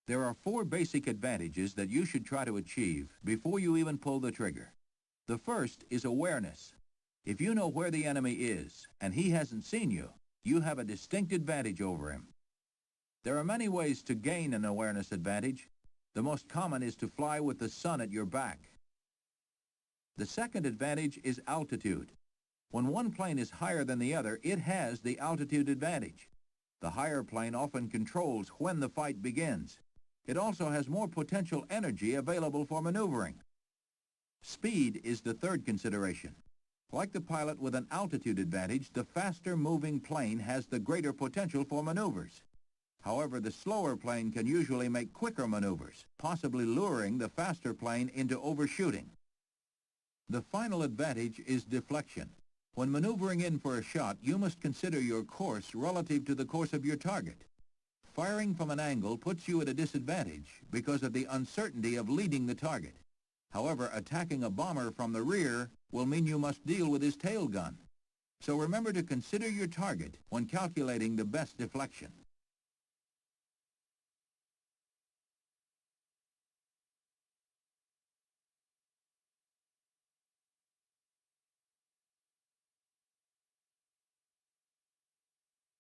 There are 4 basic advantages that you should try to achieve before you even pull the trigger. The first is awareness. If you know where the enemy is and he hasn't seen you, you have a distinct advantage over him. There are many ways to gain an awareness advantage. The most common is to fly with the sun at your back. The second advantage is altitude. When one plane is higher than the other, it has the altitude advantage. The higher plane often controls when the fight begins. It also has more potential energy available for maneuvering. Speed is the third consideration. Like the pilot with an altitude advantage, the faster moving plane has the greater potential for maneuvers. However, the slower plane can usually make quicker maneuvers, possibly luring the faster plane into overshooting. The final advantage is deflection. When maneuvering in for a shot, you must consider your course relative to the course of your target. Firing from an angle puts you at a disadvantage because of the uncertainty of leading the target. However, attacking a bomber from the rear will mean you must deal with his tail gun. So remember to consider your target when calculating the best deflection.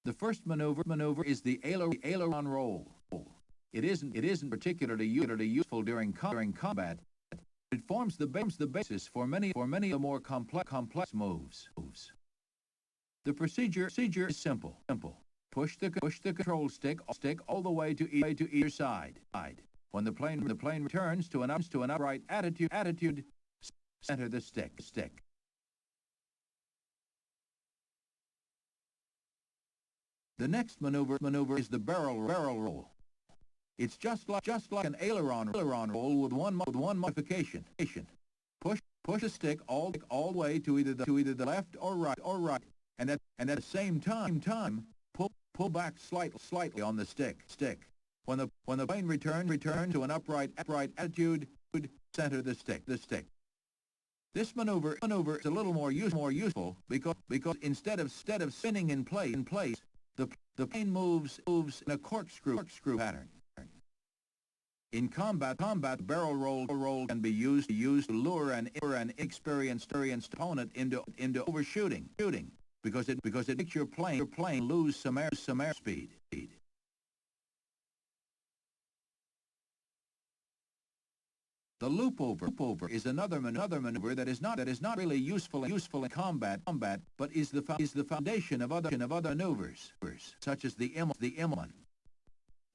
The first maneuver is the aileron roll. It isn't particularly useful during combat. It forms the basis for many of the more complex moves. The procedure is simple. Push the control stick all the way to either side. When the plane returns to an upright attitude, center the stick. The next maneuver is the barrel roll. It's just like an aileron roll with one modification. Push the stick all the way to either the left or right, and at the same time pull back slightly on the stick. When the plane returns to an upright attitude, center the stick. This maneuver is a little more useful because instead of spinning in place, the plane moves in a corkscrew pattern. In combat, barrel roll can be used to lure an inexperienced opponent into overshooting, because it makes your plane lose some air speed. The loop over is another maneuver that is not really useful in combat, but is the foundation of other maneuvers, such as the M1.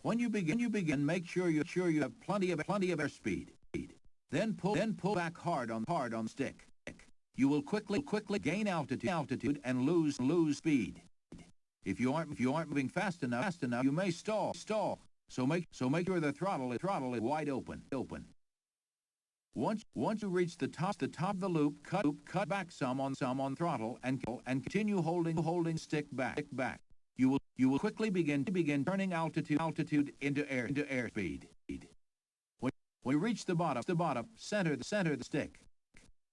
When you begin, make sure you have plenty of airspeed. Then pull back hard on the stick. You will quickly gain altitude and lose speed. If you aren't moving fast enough, you may stall. So make sure the throttle is wide open. Once you reach the top of the loop, cut back some on throttle and continue holding stick back. You will quickly begin turning altitude into airspeed. When you reach the bottom, center the stick.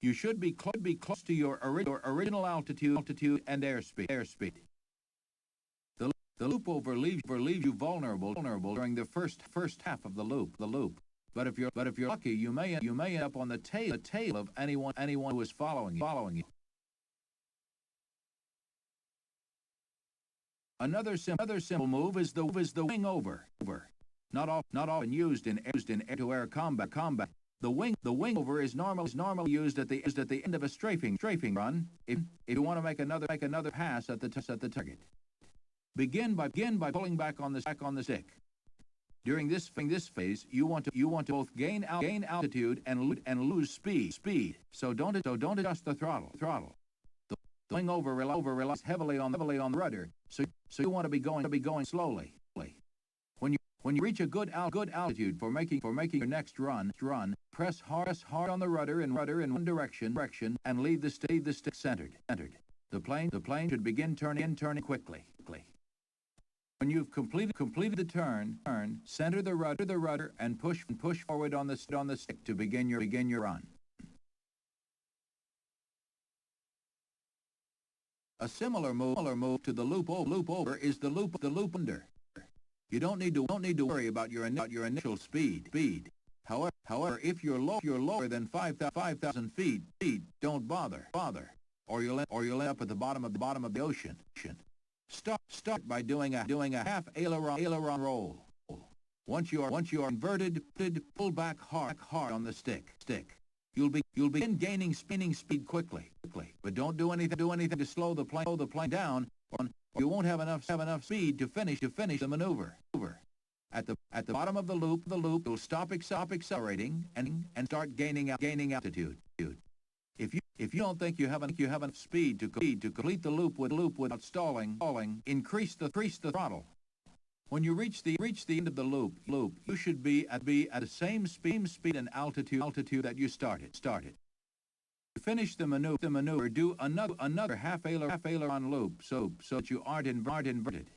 You should be close to your original altitude and airspeed. The loop over leaves you vulnerable during the first half of the loop. But if you're lucky, you may end up on the tail of anyone who is following you. Another simple move is the wing over. Not often used in air-to-air combat. The wing over is normally used at the end of a strafing run if you want to make another pass at the target. Begin by pulling back on the stick. During this phase, you want to both gain altitude and lose speed. So don't adjust the throttle. The wing over relies heavily on the rudder. So you want to be going slowly. When you reach a good altitude for making your next run, press hard on the rudder in one direction and leave the stick centered. The plane should begin turning quickly. When you've completed the turn, center the rudder and push forward on the stick to begin your run. A similar move to the loop over is the loop under. You don't need to worry about your initial speed. However, if you're lower than 5,000 feet, don't bother, or you'll end up at the bottom of the ocean. Start by doing a half aileron roll. Once you are inverted, pull back hard on the stick. You'll begin gaining spinning speed quickly. But don't do anything to slow the plane down, or you won't have enough speed to finish the maneuver. At the bottom of the loop, you'll stop accelerating and start gaining altitude. If you don't think you have enough speed to complete the loop without stalling, increase the throttle. When you reach the end of the loop, you should be at the same speed and altitude that you started. To finish the maneuver, do another half aileron loop so that you aren't inverted.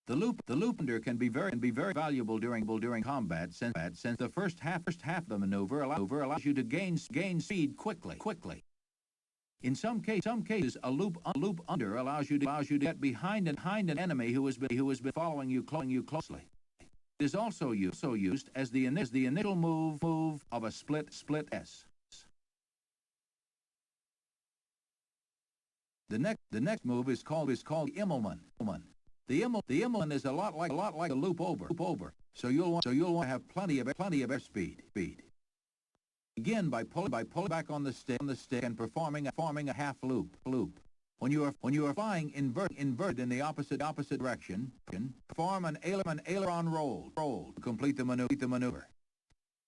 The loop under can be very valuable during combat since the first half of the maneuver allows you to gain speed quickly. In some cases, a loop under allows you to get behind an enemy who has been following you closely. It is also used as the initial move of a split S. The next move is called emulator. The emulator is a lot like a loop over. So you'll want to have plenty of airspeed. Begin by pulling back on the stick and performing a half loop. When you are flying inverted in the opposite direction, perform an aileron roll to complete the maneuver.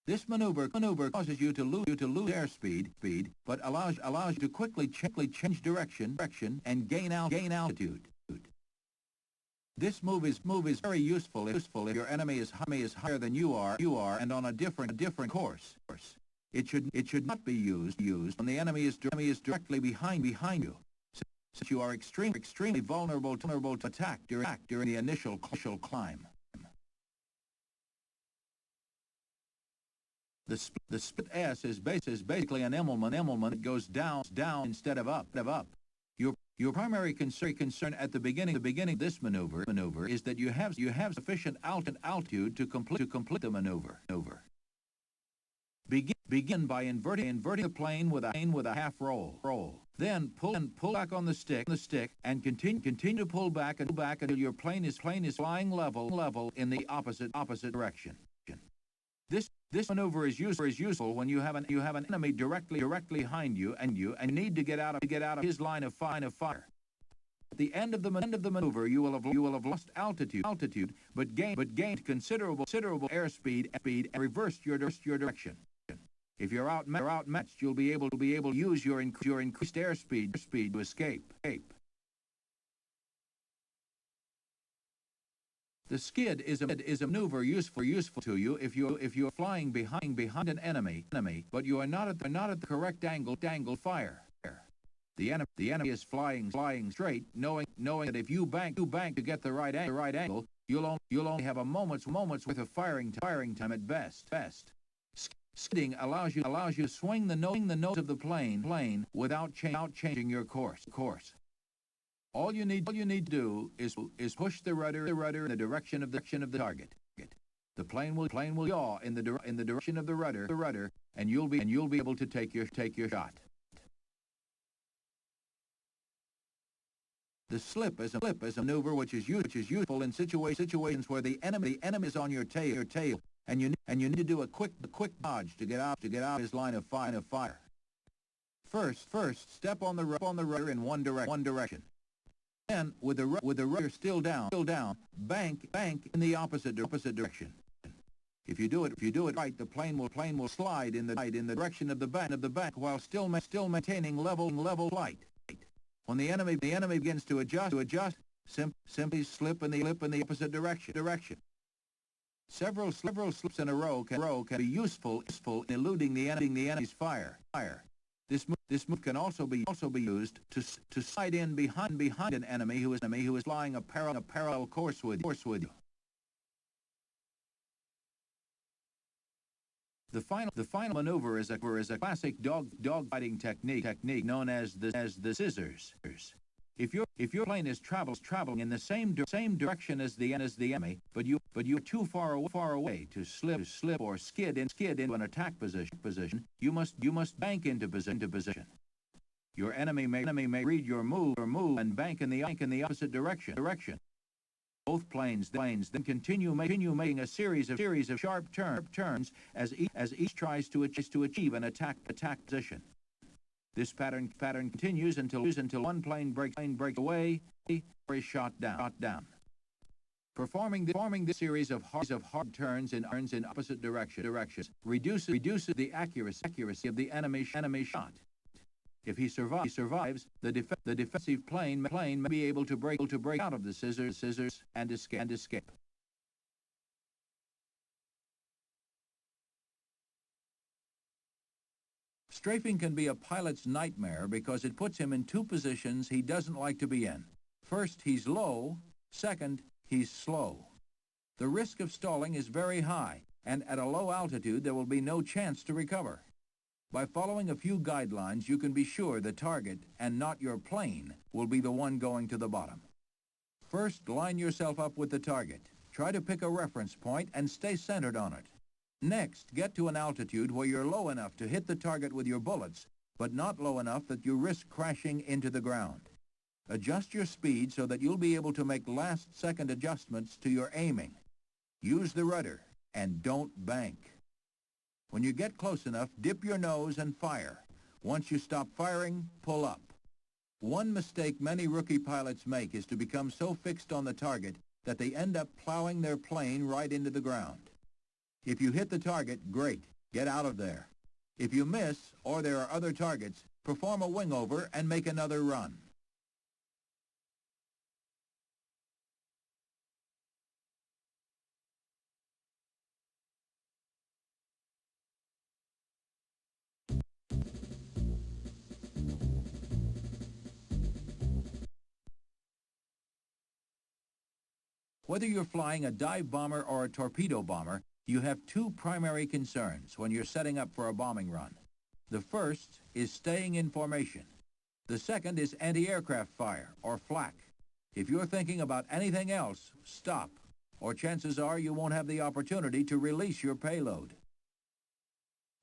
This maneuver causes you to lose airspeed, but allows you to quickly change direction and gain altitude. This move is very useful if your enemy is higher than you are and on a different course. It should not be used when the enemy is directly behind you, since you are extremely vulnerable to attack during the initial climb. The split S is basically an emulator that goes down instead of up. Your primary concern at the beginning of this maneuver is that you have sufficient altitude to complete the maneuver. Begin by inverting the plane with a half roll. Then pull back on the stick and continue to pull back until your plane is flying level in the opposite direction. This maneuver is useful when you have an enemy directly behind you and you need to get out of his line of fire. At the end of the maneuver, you will have lost altitude, but gained considerable airspeed and reversed your direction. If you're outmatched, you'll be able to use your increased airspeed to escape. The skid is a maneuver useful to you if you're flying behind an enemy, but you are not at the correct angle fire. The enemy is flying straight, knowing that if you bank to get the right angle, you'll only have a moment's worth of firing time at best. Skidding allows you to swing the nose of the plane without changing your course. All you need to do is push the rudder in the direction of the target. The plane will yaw in the direction of the rudder, and you'll be able to take your shot. The slip is a maneuver which is useful in situations where the enemy is on your tail, and you need to do a quick dodge to get out his line of fire. First step on the rudder in one direction. Then, with the rudder still down, bank in the opposite direction. If you do it right, the plane will slide in the direction of the back while still maintaining level flight. When the enemy begins to adjust, simply slip in the opposite direction. Several slips in a row can be useful in eluding the enemy's fire. This move can also be used to slide in behind an enemy who is flying a parallel course with you. The final maneuver is a classic dogfighting technique known as the scissors. If your plane is traveling in the same direction as the enemy, but you're too far away to slip or skid into an attack position, you must bank into position. Your enemy may read your move and bank in the opposite direction. Both planes then continue making a series of sharp turns as each tries to achieve an attack position. This pattern continues until one plane breaks away or is shot down. Performing this series of hard turns in opposite directions reduces the accuracy of the enemy shot. If he survives, the defensive plane may be able to break out of the scissors and escape. Strafing can be a pilot's nightmare because it puts him in two positions he doesn't like to be in. First, he's low. Second, he's slow. The risk of stalling is very high, and at a low altitude there will be no chance to recover. By following a few guidelines, you can be sure the target, and not your plane, will be the one going to the bottom. First, line yourself up with the target. Try to pick a reference point and stay centered on it. Next, get to an altitude where you're low enough to hit the target with your bullets, but not low enough that you risk crashing into the ground. Adjust your speed so that you'll be able to make last-second adjustments to your aiming. Use the rudder, and don't bank. When you get close enough, dip your nose and fire. Once you stop firing, pull up. One mistake many rookie pilots make is to become so fixed on the target that they end up plowing their plane right into the ground. If you hit the target, great. Get out of there. If you miss, or there are other targets, perform a wingover and make another run. Whether you're flying a dive bomber or a torpedo bomber, you have two primary concerns when you're setting up for a bombing run. The first is staying in formation. The second is anti-aircraft fire, or flak. If you're thinking about anything else, stop, or chances are you won't have the opportunity to release your payload.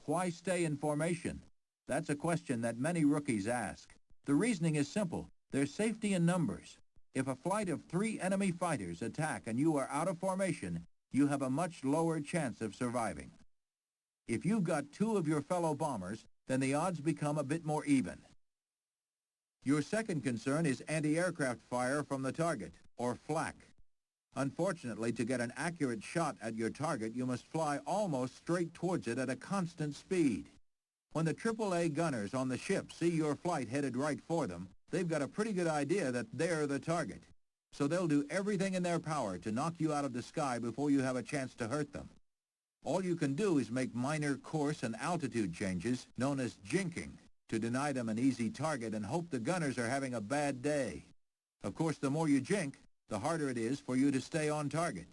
Why stay in formation? That's a question that many rookies ask. The reasoning is simple. There's safety in numbers. If a flight of 3 enemy fighters attack and you are out of formation, you have a much lower chance of surviving. If you've got 2 of your fellow bombers, then the odds become a bit more even. Your second concern is anti-aircraft fire from the target, or flak. Unfortunately, to get an accurate shot at your target, you must fly almost straight towards it at a constant speed. When the AAA gunners on the ship see your flight headed right for them, they've got a pretty good idea that they're the target. So they'll do everything in their power to knock you out of the sky before you have a chance to hurt them. All you can do is make minor course and altitude changes, known as jinking, to deny them an easy target and hope the gunners are having a bad day. Of course, the more you jink, the harder it is for you to stay on target.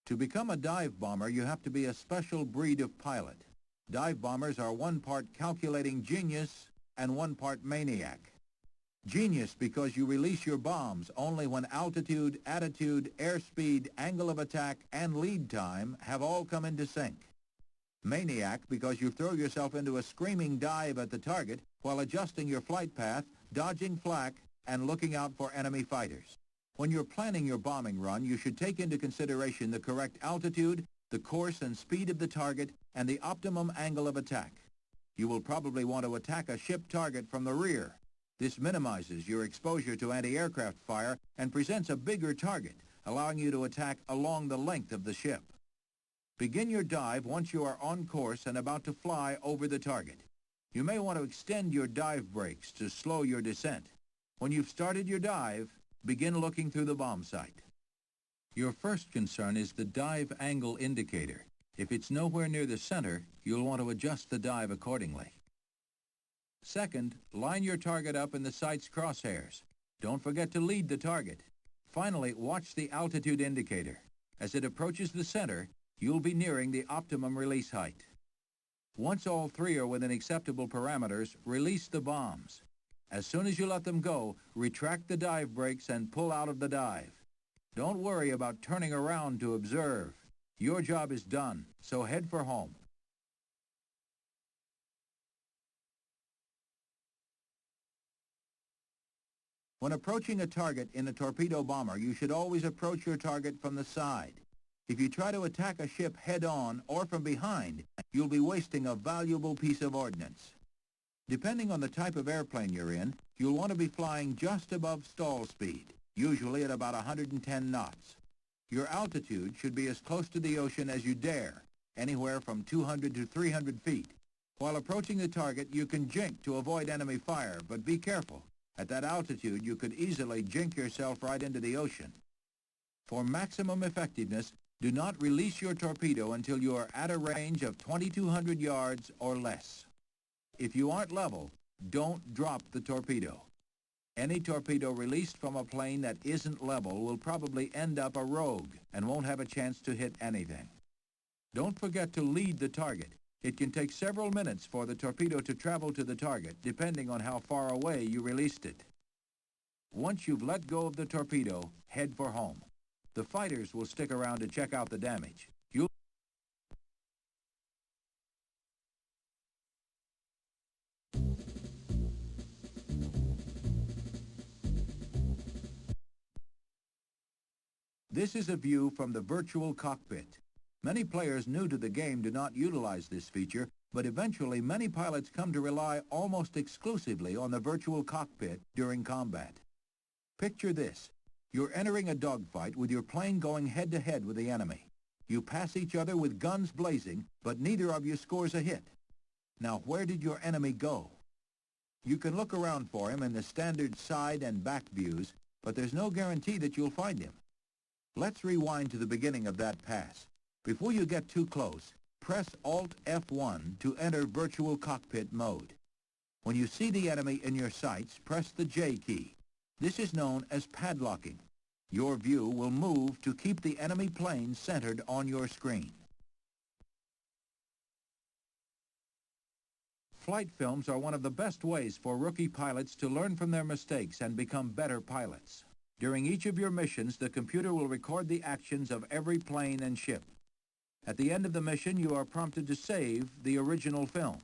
To become a dive bomber, you have to be a special breed of pilot. Dive bombers are one part calculating genius and one part maniac. Genius because you release your bombs only when altitude, attitude, airspeed, angle of attack, and lead time have all come into sync. Maniac because you throw yourself into a screaming dive at the target while adjusting your flight path, dodging flak, and looking out for enemy fighters. When you're planning your bombing run, you should take into consideration the correct altitude, the course and speed of the target, and the optimum angle of attack. You will probably want to attack a ship target from the rear. This minimizes your exposure to anti-aircraft fire and presents a bigger target, allowing you to attack along the length of the ship. Begin your dive once you are on course and about to fly over the target. You may want to extend your dive brakes to slow your descent. When you've started your dive, begin looking through the bomb sight. Your first concern is the dive angle indicator. If it's nowhere near the center, you'll want to adjust the dive accordingly. Second, line your target up in the sight's crosshairs. Don't forget to lead the target. Finally, watch the altitude indicator. As it approaches the center, you'll be nearing the optimum release height. Once all three are within acceptable parameters, release the bombs. As soon as you let them go, retract the dive brakes and pull out of the dive. Don't worry about turning around to observe. Your job is done, so head for home. When approaching a target in a torpedo bomber, you should always approach your target from the side. If you try to attack a ship head-on or from behind, you'll be wasting a valuable piece of ordnance. Depending on the type of airplane you're in, you'll want to be flying just above stall speed, usually at about 110 knots. Your altitude should be as close to the ocean as you dare, anywhere from 200 to 300 feet. While approaching the target, you can jink to avoid enemy fire, but be careful. At that altitude, you could easily jink yourself right into the ocean. For maximum effectiveness, do not release your torpedo until you are at a range of 2,200 yards or less. If you aren't level, don't drop the torpedo. Any torpedo released from a plane that isn't level will probably end up a rogue and won't have a chance to hit anything. Don't forget to lead the target. It can take several minutes for the torpedo to travel to the target, depending on how far away you released it. Once you've let go of the torpedo, head for home. The fighters will stick around to check out the damage. This is a view from the virtual cockpit. Many players new to the game do not utilize this feature, but eventually many pilots come to rely almost exclusively on the virtual cockpit during combat. Picture this. You're entering a dogfight with your plane going head-to-head with the enemy. You pass each other with guns blazing, but neither of you scores a hit. Now, where did your enemy go? You can look around for him in the standard side and back views, but there's no guarantee that you'll find him. Let's rewind to the beginning of that pass. Before you get too close, press Alt F1 to enter virtual cockpit mode. When you see the enemy in your sights, press the J key. This is known as padlocking. Your view will move to keep the enemy plane centered on your screen. Flight films are one of the best ways for rookie pilots to learn from their mistakes and become better pilots. During each of your missions, the computer will record the actions of every plane and ship. At the end of the mission, you are prompted to save the original film.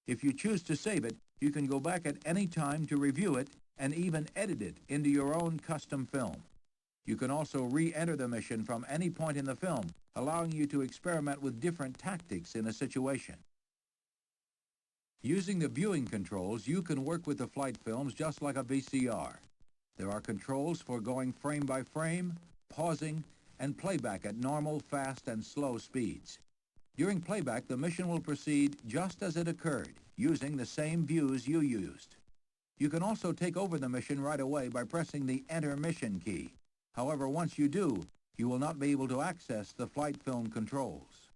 If you choose to save it, you can go back at any time to review it and even edit it into your own custom film. You can also re-enter the mission from any point in the film, allowing you to experiment with different tactics in a situation. Using the viewing controls, you can work with the flight films just like a VCR. There are controls for going frame by frame, pausing, and playback at normal, fast, and slow speeds. During playback, the mission will proceed just as it occurred, using the same views you used. You can also take over the mission right away by pressing the Enter Mission key. However, once you do, you will not be able to access the flight film controls.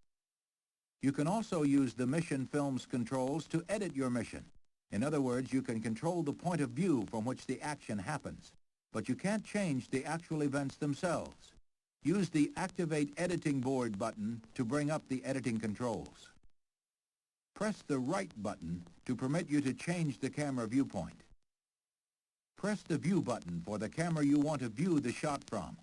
You can also use the mission film's controls to edit your mission. In other words, you can control the point of view from which the action happens, but you can't change the actual events themselves. Use the Activate Editing Board button to bring up the editing controls. Press the right button to permit you to change the camera viewpoint. Press the View button for the camera you want to view the shot from.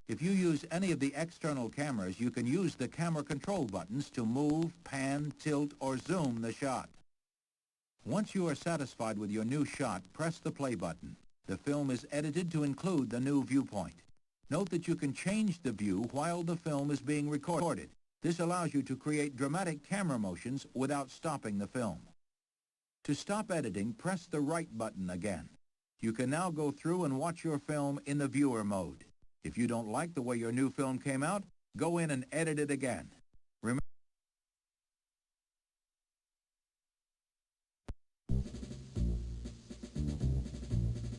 If you use any of the external cameras, you can use the camera control buttons to move, pan, tilt, or zoom the shot. Once you are satisfied with your new shot, press the play button. The film is edited to include the new viewpoint. Note that you can change the view while the film is being recorded. This allows you to create dramatic camera motions without stopping the film. To stop editing, press the right button again. You can now go through and watch your film in the viewer mode. If you don't like the way your new film came out, go in and edit it again. Remember